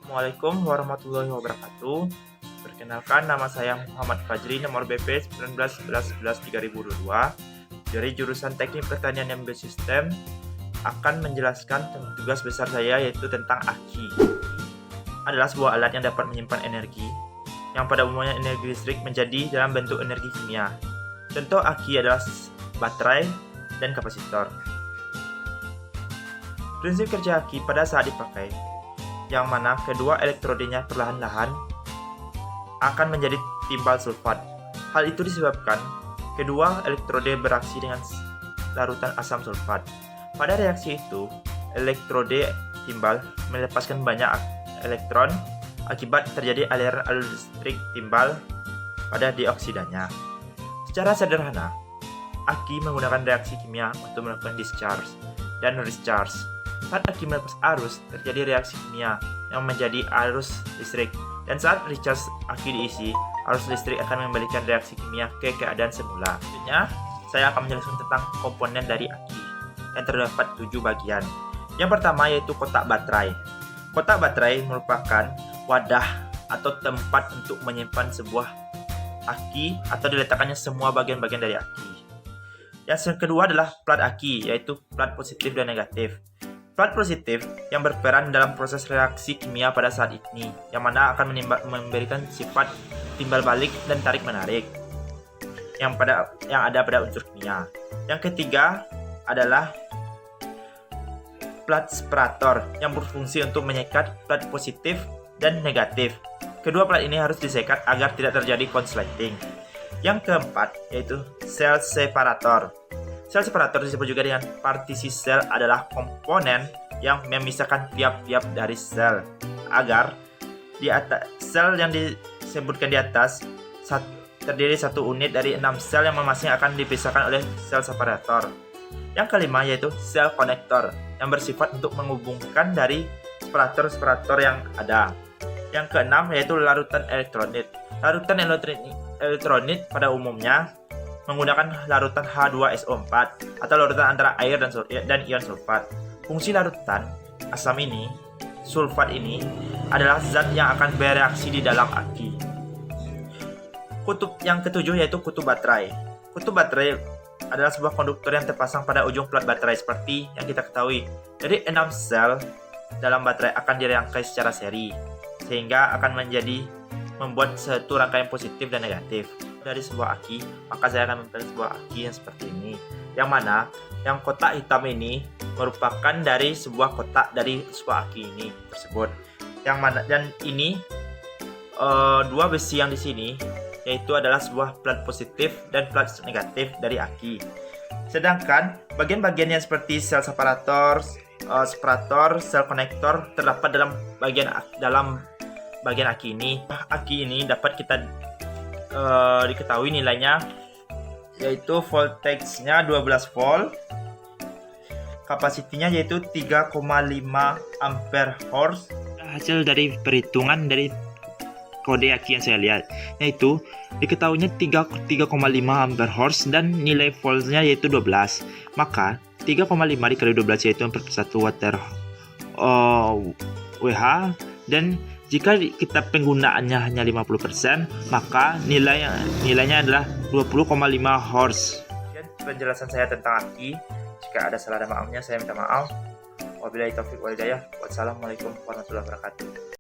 Assalamualaikum warahmatullahi wabarakatuh. Perkenalkan, nama saya Muhammad Fajri, nomor BP 1911113022 dari jurusan Teknik Pertanian dan Biosistem. Akan menjelaskan tugas besar saya, yaitu tentang aki. Adalah sebuah alat yang dapat menyimpan energi, yang pada umumnya energi listrik, menjadi dalam bentuk energi kimia. Contoh aki adalah baterai dan kapasitor. Prinsip kerja aki pada saat dipakai, yang mana kedua elektrodenya perlahan-lahan akan menjadi timbal sulfat. Hal itu disebabkan kedua elektrode bereaksi dengan larutan asam sulfat. Pada reaksi itu, elektrode timbal melepaskan banyak elektron, akibat terjadi aliran arus listrik timbal pada dioksidanya. Secara sederhana, aki menggunakan reaksi kimia untuk melakukan discharge dan discharge. Saat aki melepas arus, terjadi reaksi kimia yang menjadi arus listrik. Dan saat recharge aki diisi, arus listrik akan mengembalikan reaksi kimia ke keadaan semula. Selanjutnya, saya akan menjelaskan tentang komponen dari aki yang terdapat 7 bagian. Yang pertama yaitu kotak baterai. Kotak baterai merupakan wadah atau tempat untuk menyimpan sebuah aki atau diletakkannya semua bagian-bagian dari aki. Yang kedua adalah plat aki, yaitu plat positif dan negatif. Plat positif yang berperan dalam proses reaksi kimia pada saat ini, yang mana akan memberikan sifat timbal balik dan tarik menarik yang ada pada unsur kimia. Yang ketiga adalah plat separator yang berfungsi untuk menyekat plat positif dan negatif. Kedua plat ini harus disekat agar tidak terjadi konsleting. Yang keempat yaitu sel separator. Sel separator disebut juga dengan partisi sel, adalah komponen yang memisahkan tiap-tiap dari sel agar di atas sel yang disebutkan di atas terdiri satu unit dari 6 sel yang masing-masing akan dipisahkan oleh sel separator. Yang kelima yaitu sel konektor yang bersifat untuk menghubungkan dari separator-separator yang ada. Yang keenam yaitu larutan elektrolit. Larutan elektrolit pada umumnya menggunakan larutan H2SO4 atau larutan antara air dan ion sulfat. Fungsi larutan asam ini, sulfat ini, adalah zat yang akan bereaksi di dalam aki. Kutub yang ketujuh yaitu kutub baterai. Kutub baterai adalah sebuah konduktor yang terpasang pada ujung plat baterai seperti yang kita ketahui. Dari 6 sel dalam baterai akan dirangkai secara seri, sehingga akan membuat satu rangkaian positif dan negatif dari sebuah aki. Maka saya akan memilih sebuah aki yang seperti ini, yang mana yang kotak hitam ini merupakan dari sebuah kotak dari sebuah aki ini tersebut, yang mana dan ini dua besi yang di sini yaitu adalah sebuah plat positif dan plat negatif dari aki. Sedangkan bagian-bagiannya seperti sel separator, sel konektor terdapat dalam bagian aki ini. Aki ini dapat kita diketahui nilainya, yaitu voltage-nya 12 volt, kapasitinya yaitu 3,5 ampere hours. Hasil dari perhitungan dari kode aki yang saya lihat, yaitu diketahuinya 3,5 ampere hours dan nilai voltnya yaitu 12. Maka 3,5 dikali 12 yaitu 41 watt Wh, dan jika kita penggunaannya hanya 50%, maka nilainya adalah 20,5 Hz. Penjelasan saya tentang aki. Jika ada salah dan maafnya, saya minta maaf. Wabillahi taufiq wal hidayah. Wassalamualaikum warahmatullahi wabarakatuh.